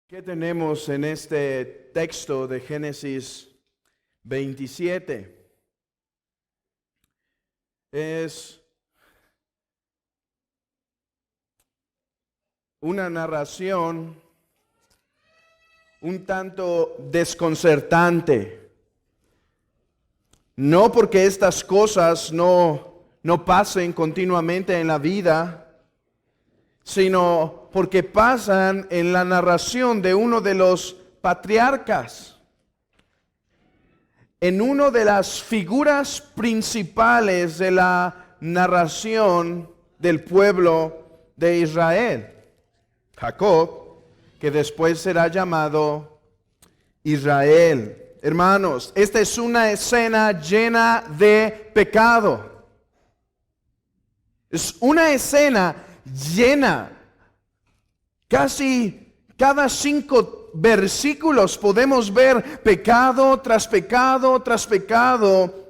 ¿Qué tenemos en este texto de Génesis 27? Es una narración un tanto desconcertante. No porque estas cosas no pasen continuamente en la vida, sino porque pasan en la narración de uno de los patriarcas, en una de las figuras principales de la narración del pueblo de Israel, Jacob, que después será llamado Israel. Hermanos, esta es una escena llena de pecado. Es una escena llena. Casi cada 5 versículos podemos ver pecado tras pecado tras pecado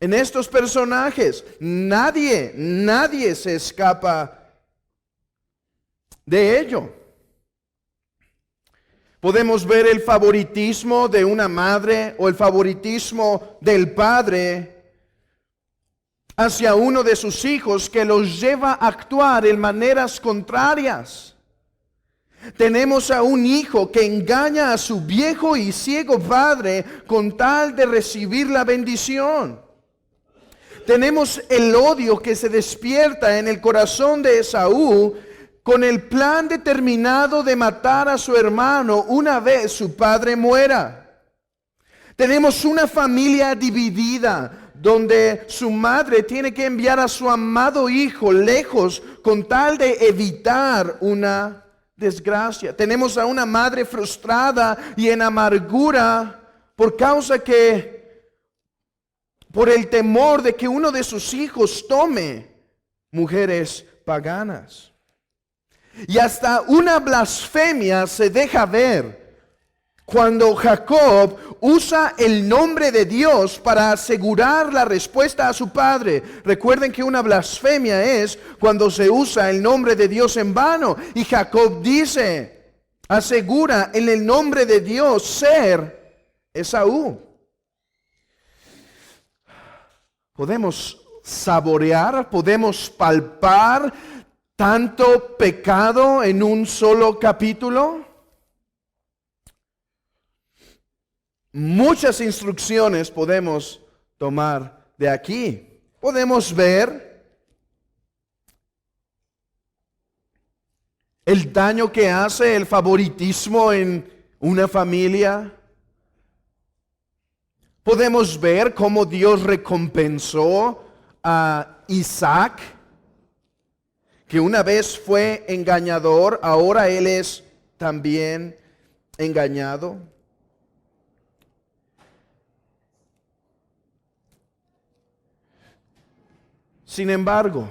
en estos personajes. Nadie se escapa de ello. Podemos ver el favoritismo de una madre o el favoritismo del padre hacia uno de sus hijos que los lleva a actuar en maneras contrarias. Tenemos a un hijo que engaña a su viejo y ciego padre con tal de recibir la bendición. Tenemos el odio que se despierta en el corazón de Esaú con el plan determinado de matar a su hermano una vez su padre muera. Tenemos una familia dividida, donde su madre tiene que enviar a su amado hijo lejos con tal de evitar una desgracia. Tenemos a una madre frustrada y en amargura por el temor de que uno de sus hijos tome mujeres paganas. Y hasta una blasfemia se deja ver cuando Jacob usa el nombre de Dios para asegurar la respuesta a su padre. Recuerden que una blasfemia es cuando se usa el nombre de Dios en vano. Y Jacob asegura en el nombre de Dios ser Esaú. Podemos saborear, podemos palpar tanto pecado en un solo capítulo. Muchas instrucciones podemos tomar de aquí. Podemos ver el daño que hace el favoritismo en una familia. Podemos ver cómo Dios recompensó a Isaac, que una vez fue engañador, ahora él es también engañado. Sin embargo,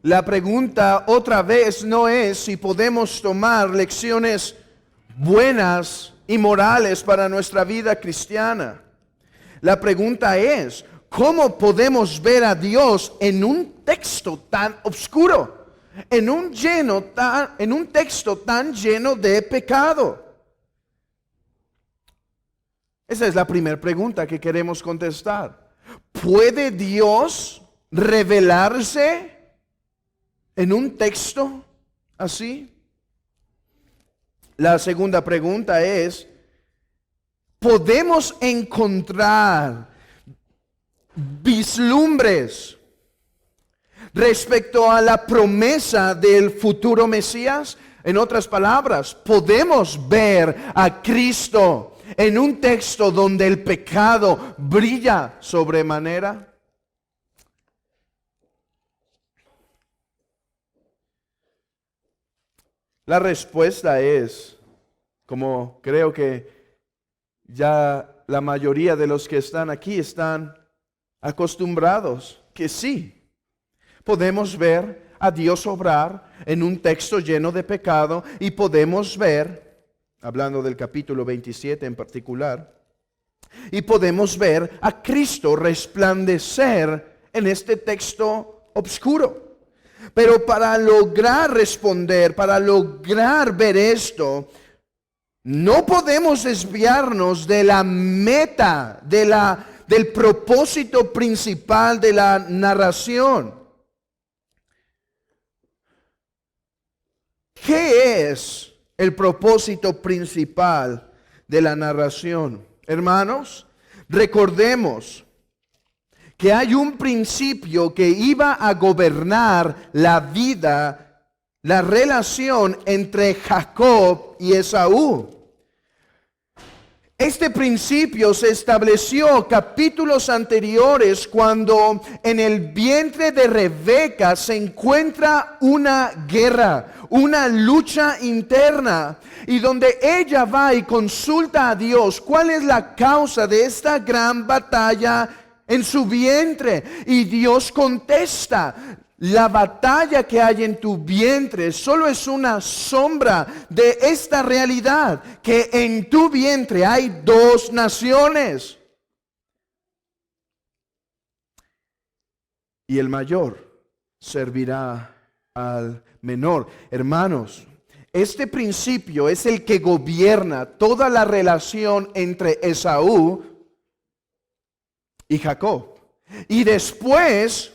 la pregunta otra vez no es si podemos tomar lecciones buenas y morales para nuestra vida cristiana. La pregunta es, ¿cómo podemos ver a Dios en un texto tan oscuro? En un texto tan lleno de pecado. Esa es la primera pregunta que queremos contestar. ¿Puede Dios revelarse en un texto así? La segunda pregunta es, ¿podemos encontrar vislumbres respecto a la promesa del futuro Mesías? En otras palabras, ¿podemos ver a Cristo en un texto donde el pecado brilla sobremanera? La respuesta es, como creo que ya la mayoría de los que están aquí están acostumbrados, que sí, podemos ver a Dios obrar en un texto lleno de pecado y podemos ver, hablando del capítulo 27 en particular, y podemos ver a Cristo resplandecer en este texto oscuro. Pero para lograr responder, para lograr ver esto, no podemos desviarnos de la meta, del propósito principal de la narración. ¿Qué es el propósito principal de la narración? Hermanos, recordemos que hay un principio que iba a gobernar la vida, la relación entre Jacob y Esaú. Este principio se estableció capítulos anteriores cuando en el vientre de Rebeca se encuentra una guerra, una lucha interna, y donde ella va y consulta a Dios cuál es la causa de esta gran batalla en su vientre. Y Dios contesta: la batalla que hay en tu vientre solo es una sombra de esta realidad, que en tu vientre hay dos naciones. Y el mayor servirá al menor. Hermanos, este principio es el que gobierna toda la relación entre Esaú y Jacob. Y después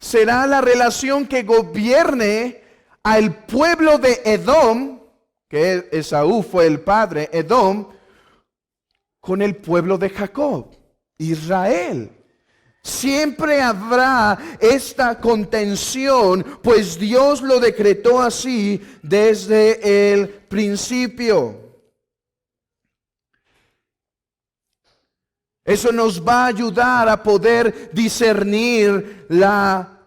será la relación que gobierne al pueblo de Edom, que Esaú fue el padre, Edom, con el pueblo de Jacob, Israel. Siempre habrá esta contención, pues Dios lo decretó así desde el principio. Eso nos va a ayudar a poder discernir la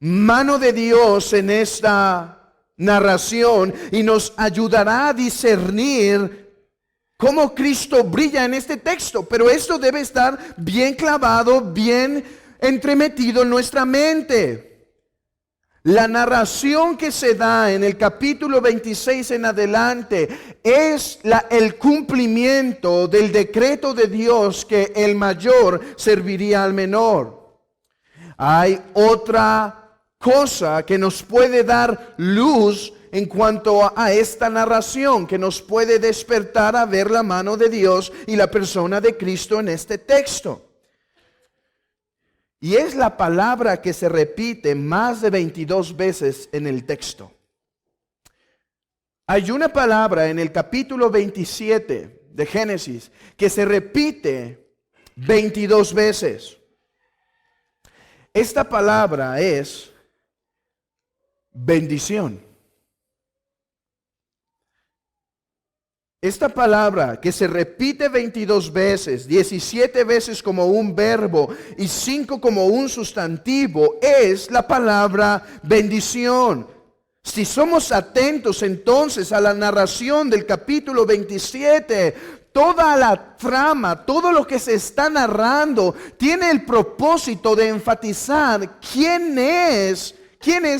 mano de Dios en esta narración y nos ayudará a discernir cómo Cristo brilla en este texto. Pero esto debe estar bien clavado, bien entremetido en nuestra mente. La narración que se da en el capítulo 26 en adelante es el cumplimiento del decreto de Dios que el mayor serviría al menor. Hay otra cosa que nos puede dar luz en cuanto a esta narración, que nos puede despertar a ver la mano de Dios y la persona de Cristo en este texto. Y es la palabra que se repite más de 22 veces en el texto. Hay una palabra en el capítulo 27 de Génesis que se repite 22 veces. Esta palabra es bendición. Esta palabra que se repite 22 veces, 17 veces como un verbo y 5 como un sustantivo, es la palabra bendición. Si somos atentos entonces a la narración del capítulo 27, toda la trama, todo lo que se está narrando, tiene el propósito de enfatizar quién es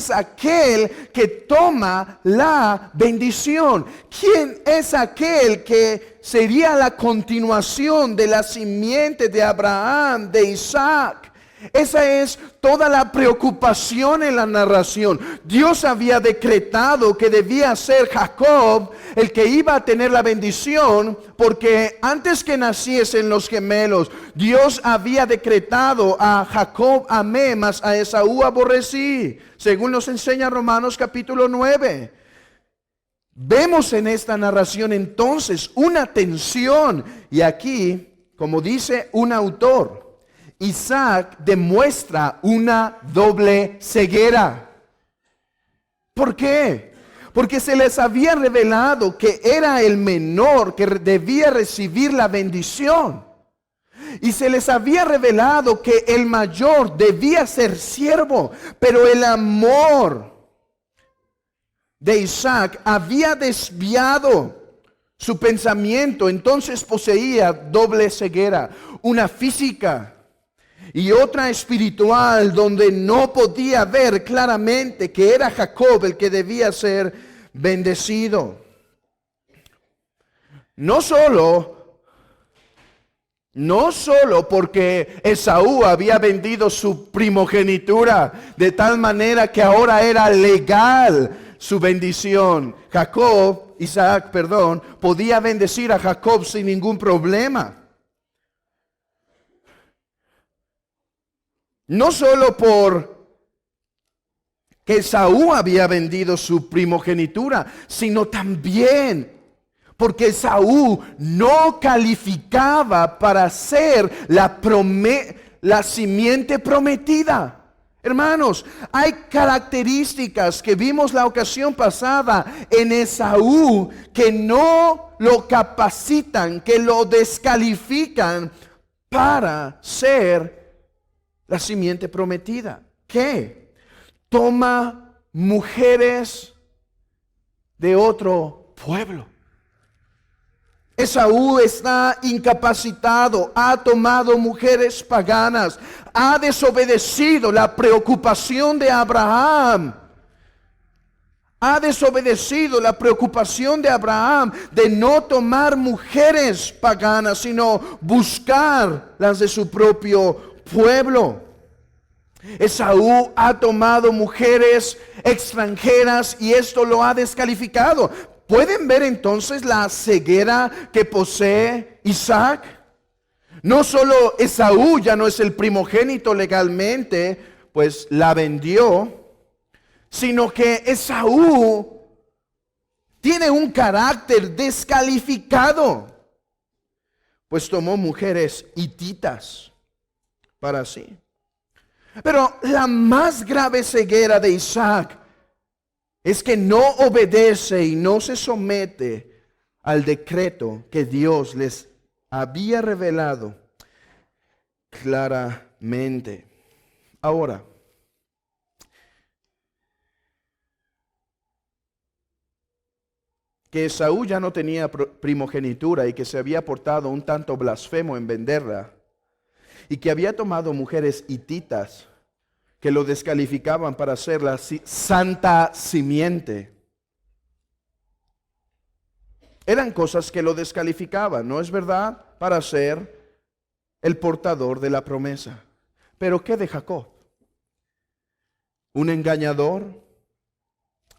aquel que toma la bendición. ¿Quién es aquel que sería la continuación de la simiente de Abraham, de Isaac? Esa es toda la preocupación en la narración. Dios había decretado que debía ser Jacob el que iba a tener la bendición, porque antes que naciesen los gemelos, Dios había decretado: a Jacob amé, mas a Esaú aborrecí, según nos enseña Romanos capítulo 9. Vemos en esta narración entonces una tensión, y aquí, como dice un autor, Isaac demuestra una doble ceguera. ¿Por qué? Porque se les había revelado que era el menor que debía recibir la bendición. Y se les había revelado que el mayor debía ser siervo. Pero el amor de Isaac había desviado su pensamiento. Entonces poseía doble ceguera, una física y otra espiritual, donde no podía ver claramente que era Jacob el que debía ser bendecido. No solo No solo porque Esaú había vendido su primogenitura de tal manera que ahora era legal su bendición. Isaac, podía bendecir a Jacob sin ningún problema. No solo por que Esaú había vendido su primogenitura, sino también porque Esaú no calificaba para ser la simiente prometida. Hermanos, hay características que vimos la ocasión pasada en Esaú que no lo capacitan, que lo descalifican para ser la simiente prometida. ¿Qué? Toma mujeres de otro pueblo. Esaú está incapacitado, ha tomado mujeres paganas, ha desobedecido la preocupación de Abraham. Ha desobedecido la preocupación de Abraham de no tomar mujeres paganas, sino buscar las de su propio pueblo. Esaú ha tomado mujeres extranjeras y esto lo ha descalificado. ¿Pueden ver entonces la ceguera que posee Isaac? No solo Esaú ya no es el primogénito legalmente, pues la vendió, sino que Esaú tiene un carácter descalificado, pues tomó mujeres hititas para sí. Pero la más grave ceguera de Isaac es que no obedece y no se somete al decreto que Dios les había revelado claramente. Ahora, que Esaú ya no tenía primogenitura y que se había portado un tanto blasfemo en venderla, y que había tomado mujeres hititas que lo descalificaban para ser la santa simiente. Eran cosas que lo descalificaban, ¿no es verdad? Para ser el portador de la promesa. Pero ¿qué de Jacob? Un engañador,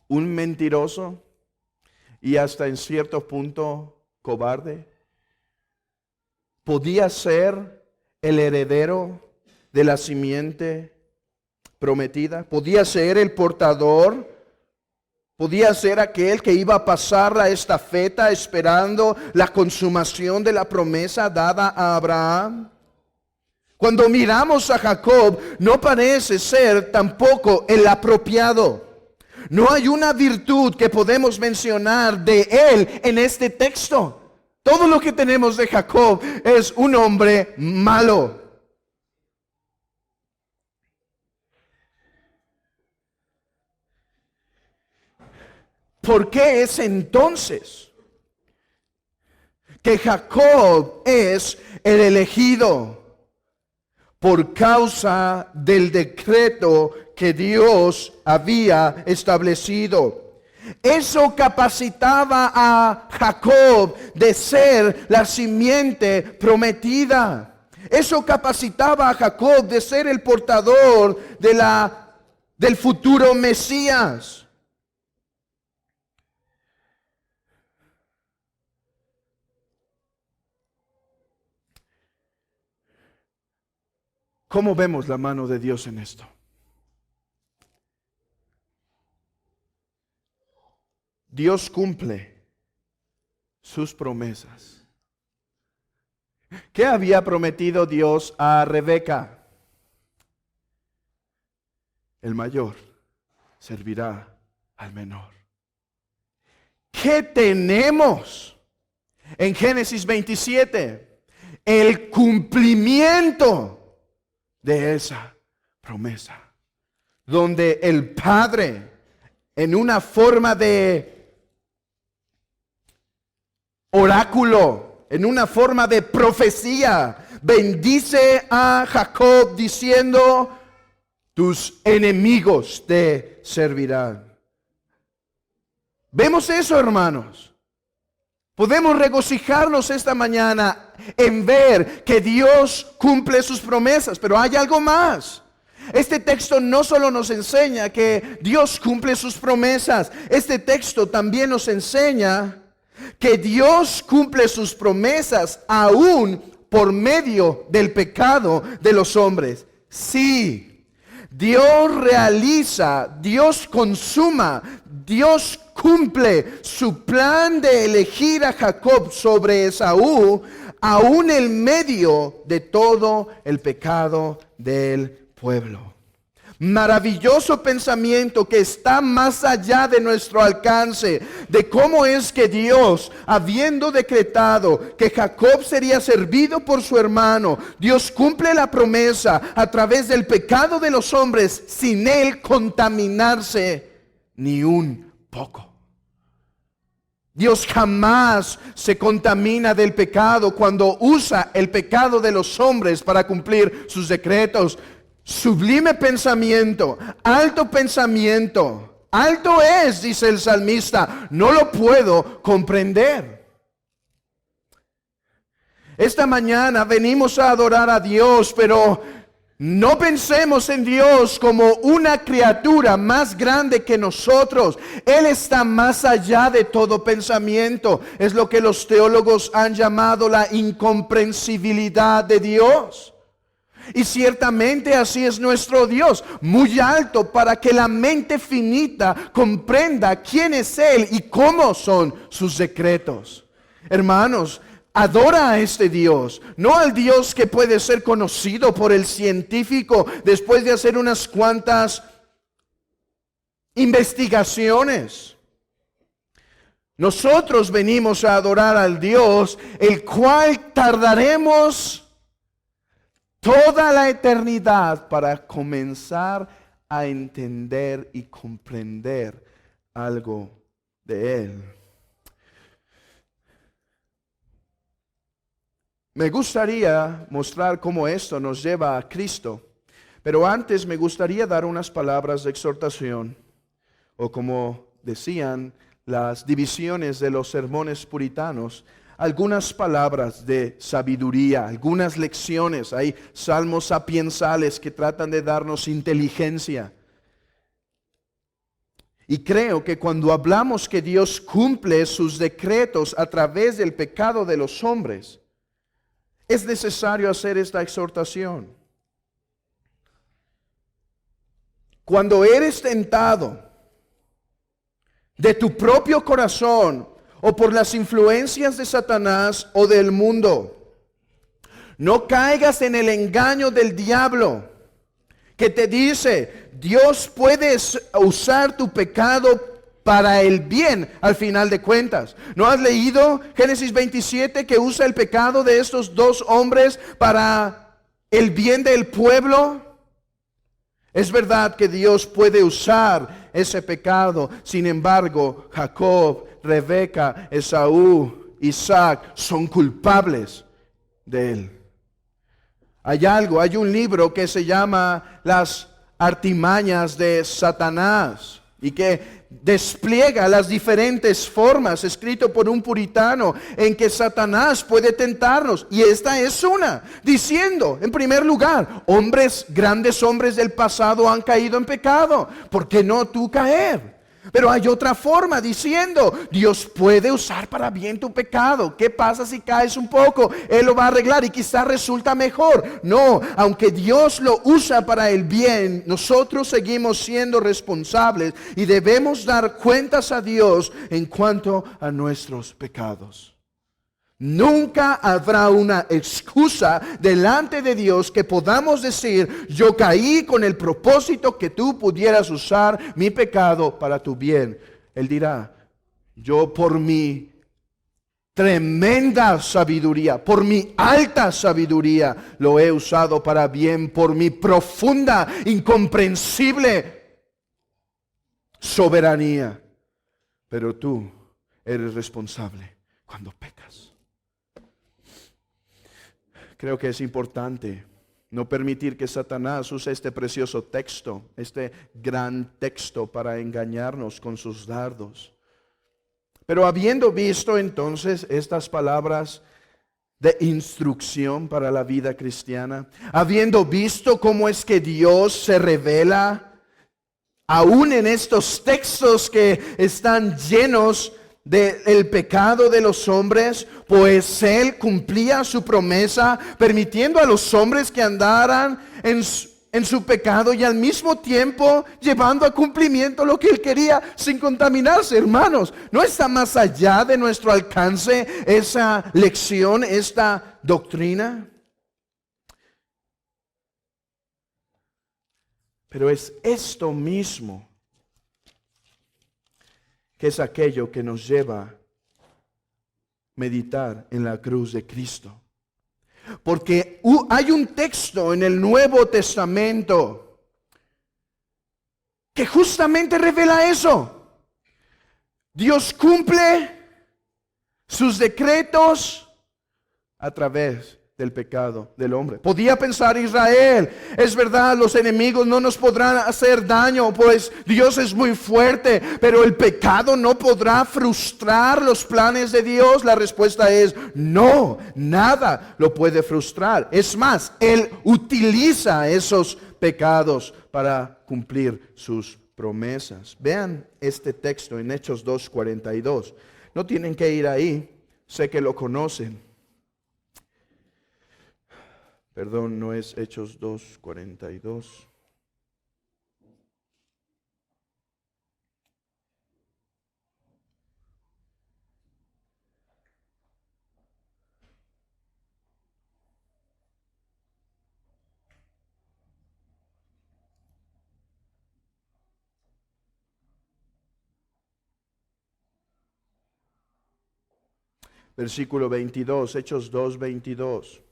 un mentiroso y hasta en cierto punto cobarde. ¿Podía ser el heredero de la simiente prometida? ¿Podía ser el portador? ¿Podía ser aquel que iba a pasar la estafeta esperando la consumación de la promesa dada a Abraham? Cuando miramos a Jacob, no parece ser tampoco el apropiado. No hay una virtud que podemos mencionar de él en este texto. Todo lo que tenemos de Jacob es un hombre malo. ¿Por qué es entonces que Jacob es el elegido? Por causa del decreto que Dios había establecido. Eso capacitaba a Jacob de ser la simiente prometida. Eso capacitaba a Jacob de ser el portador del futuro Mesías. ¿Cómo vemos la mano de Dios en esto? Dios cumple sus promesas. ¿Qué había prometido Dios a Rebeca? El mayor servirá al menor. ¿Qué tenemos en Génesis 27? El cumplimiento de esa promesa, donde el Padre, en una forma de oráculo, en una forma de profecía, bendice a Jacob diciendo: tus enemigos te servirán. Vemos eso, hermanos. Podemos regocijarnos esta mañana en ver que Dios cumple sus promesas, pero hay algo más. Este texto no solo nos enseña que Dios cumple sus promesas, este texto también nos enseña que Dios cumple sus promesas aún por medio del pecado de los hombres. Sí, Dios realiza, Dios consuma, Dios cumple su plan de elegir a Jacob sobre Esaú, aún en medio de todo el pecado del pueblo. Maravilloso pensamiento que está más allá de nuestro alcance, de cómo es que Dios, habiendo decretado que Jacob sería servido por su hermano, Dios cumple la promesa a través del pecado de los hombres sin él contaminarse ni un poco. Dios jamás se contamina del pecado cuando usa el pecado de los hombres para cumplir sus decretos. Sublime pensamiento, alto pensamiento, alto es, dice el salmista, no lo puedo comprender. Esta mañana venimos a adorar a Dios, pero no pensemos en Dios como una criatura más grande que nosotros. Él está más allá de todo pensamiento. Es lo que los teólogos han llamado la incomprensibilidad de Dios. Y ciertamente así es nuestro Dios, muy alto para que la mente finita comprenda quién es Él y cómo son sus decretos. Hermanos, adora a este Dios, no al Dios que puede ser conocido por el científico después de hacer unas cuantas investigaciones. Nosotros venimos a adorar al Dios, el cual tardaremos toda la eternidad para comenzar a entender y comprender algo de Él. Me gustaría mostrar cómo esto nos lleva a Cristo, pero antes me gustaría dar unas palabras de exhortación, o como decían las divisiones de los sermones puritanos, algunas palabras de sabiduría, algunas lecciones. Hay salmos sapiensales que tratan de darnos inteligencia. Y creo que cuando hablamos que Dios cumple sus decretos a través del pecado de los hombres, es necesario hacer esta exhortación. Cuando eres tentado de tu propio corazón o por las influencias de Satanás o del mundo, no caigas en el engaño del diablo que te dice, Dios puede usar tu pecado para el bien al final de cuentas. ¿No has leído Génesis 27 que usa el pecado de estos dos hombres para el bien del pueblo? Es verdad que Dios puede usar ese pecado. Sin embargo, Jacob, Rebeca, Esaú, Isaac son culpables de él. Hay un libro que se llama Las artimañas de Satanás y que despliega las diferentes formas, escrito por un puritano, en que Satanás puede tentarnos. Y esta es una, diciendo, en primer lugar, grandes hombres del pasado han caído en pecado, ¿por qué no tú caer? Pero hay otra forma diciendo, Dios puede usar para bien tu pecado. ¿Qué pasa si caes un poco? Él lo va a arreglar y quizás resulta mejor. No, aunque Dios lo usa para el bien, nosotros seguimos siendo responsables y debemos dar cuentas a Dios en cuanto a nuestros pecados. Nunca habrá una excusa delante de Dios que podamos decir, yo caí con el propósito que tú pudieras usar mi pecado para tu bien. Él dirá, yo por mi tremenda sabiduría, por mi alta sabiduría, lo he usado para bien, por mi profunda, incomprensible soberanía. Pero tú eres responsable cuando pecas. Creo que es importante no permitir que Satanás use este precioso texto, este gran texto para engañarnos con sus dardos. Pero habiendo visto entonces estas palabras de instrucción para la vida cristiana, habiendo visto cómo es que Dios se revela, aún en estos textos que están llenos del pecado de los hombres, pues Él cumplía su promesa, permitiendo a los hombres que andaran en su pecado y al mismo tiempo llevando a cumplimiento lo que Él quería sin contaminarse. Hermanos, ¿no está más allá de nuestro alcance esa lección, esta doctrina? Pero es esto mismo que es aquello que nos lleva a meditar en la cruz de Cristo. Porque hay un texto en el Nuevo Testamento que justamente revela eso. Dios cumple sus decretos a través del pecado del hombre. Podía pensar Israel, es verdad, los enemigos no nos podrán hacer daño, pues Dios es muy fuerte, pero el pecado no podrá frustrar los planes de Dios. La respuesta es no, nada lo puede frustrar. Es más, Él utiliza esos pecados para cumplir sus promesas. Vean este texto en Hechos 2:42. No tienen que ir ahí, sé que lo conocen. Perdón, no es Hechos 2:42. Versículo 22, Hechos 2:22.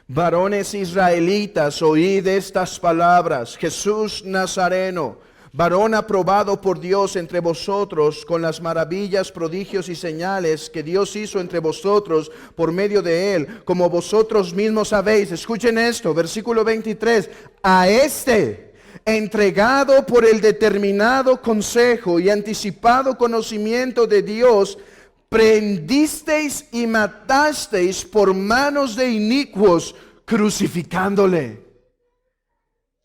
Varones israelitas, oíd estas palabras. Jesús Nazareno, varón aprobado por Dios entre vosotros, con las maravillas, prodigios y señales que Dios hizo entre vosotros por medio de él, como vosotros mismos sabéis. Escuchen esto, versículo 23. A este, entregado por el determinado consejo y anticipado conocimiento de Dios, prendisteis y matasteis por manos de inicuos, crucificándole.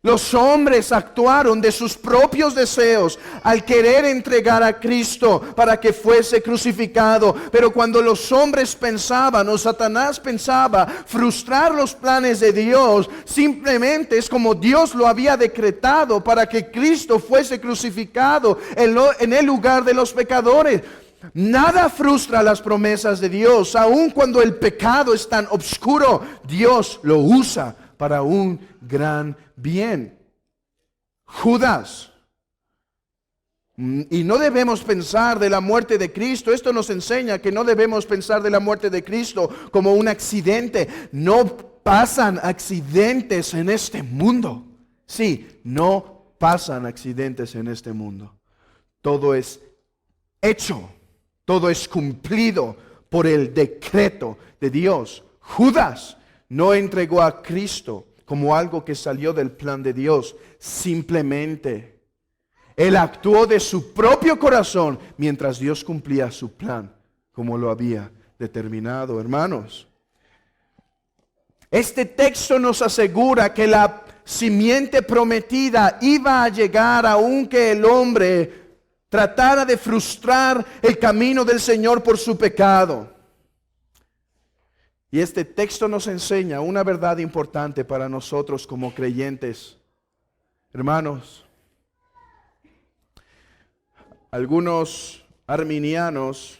Los hombres actuaron de sus propios deseos al querer entregar a Cristo para que fuese crucificado. Pero cuando los hombres pensaban, o Satanás pensaba, frustrar los planes de Dios, simplemente es como Dios lo había decretado para que Cristo fuese crucificado en el lugar de los pecadores. Nada frustra las promesas de Dios, aun cuando el pecado es tan oscuro, Dios lo usa para un gran bien. Judas. Y no debemos pensar de la muerte de Cristo. Esto nos enseña que no debemos pensar de la muerte de Cristo como un accidente. No pasan accidentes en este mundo. Sí, no pasan accidentes en este mundo. Todo es hecho. Todo es cumplido por el decreto de Dios. Judas no entregó a Cristo como algo que salió del plan de Dios. Simplemente, él actuó de su propio corazón mientras Dios cumplía su plan como lo había determinado. Hermanos, este texto nos asegura que la simiente prometida iba a llegar aunque el hombre tratara de frustrar el camino del Señor por su pecado. Y este texto nos enseña una verdad importante para nosotros como creyentes. Hermanos, algunos arminianos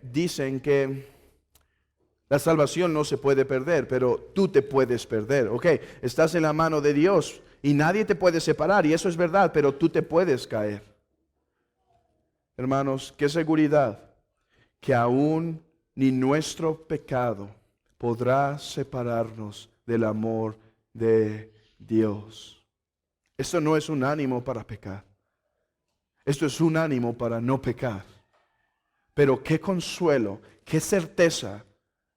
dicen que la salvación no se puede perder, pero tú te puedes perder. Ok, estás en la mano de Dios y nadie te puede separar, y eso es verdad, pero tú te puedes caer. Hermanos, qué seguridad que aún ni nuestro pecado podrá separarnos del amor de Dios. Esto no es un ánimo para pecar. Esto es un ánimo para no pecar. Pero qué consuelo, qué certeza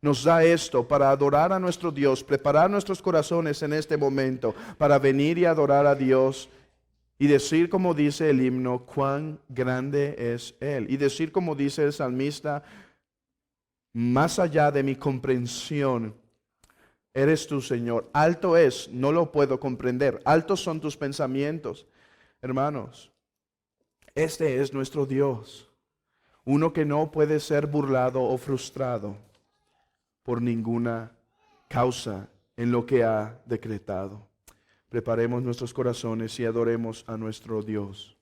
nos da esto para adorar a nuestro Dios, preparar nuestros corazones en este momento para venir y adorar a Dios Y decir como dice el himno, cuán grande es Él. Y decir como dice el salmista, más allá de mi comprensión, eres tú, Señor. Alto es, no lo puedo comprender. Altos son tus pensamientos. Hermanos, este es nuestro Dios. Uno que no puede ser burlado o frustrado por ninguna causa en lo que ha decretado. Preparemos nuestros corazones y adoremos a nuestro Dios.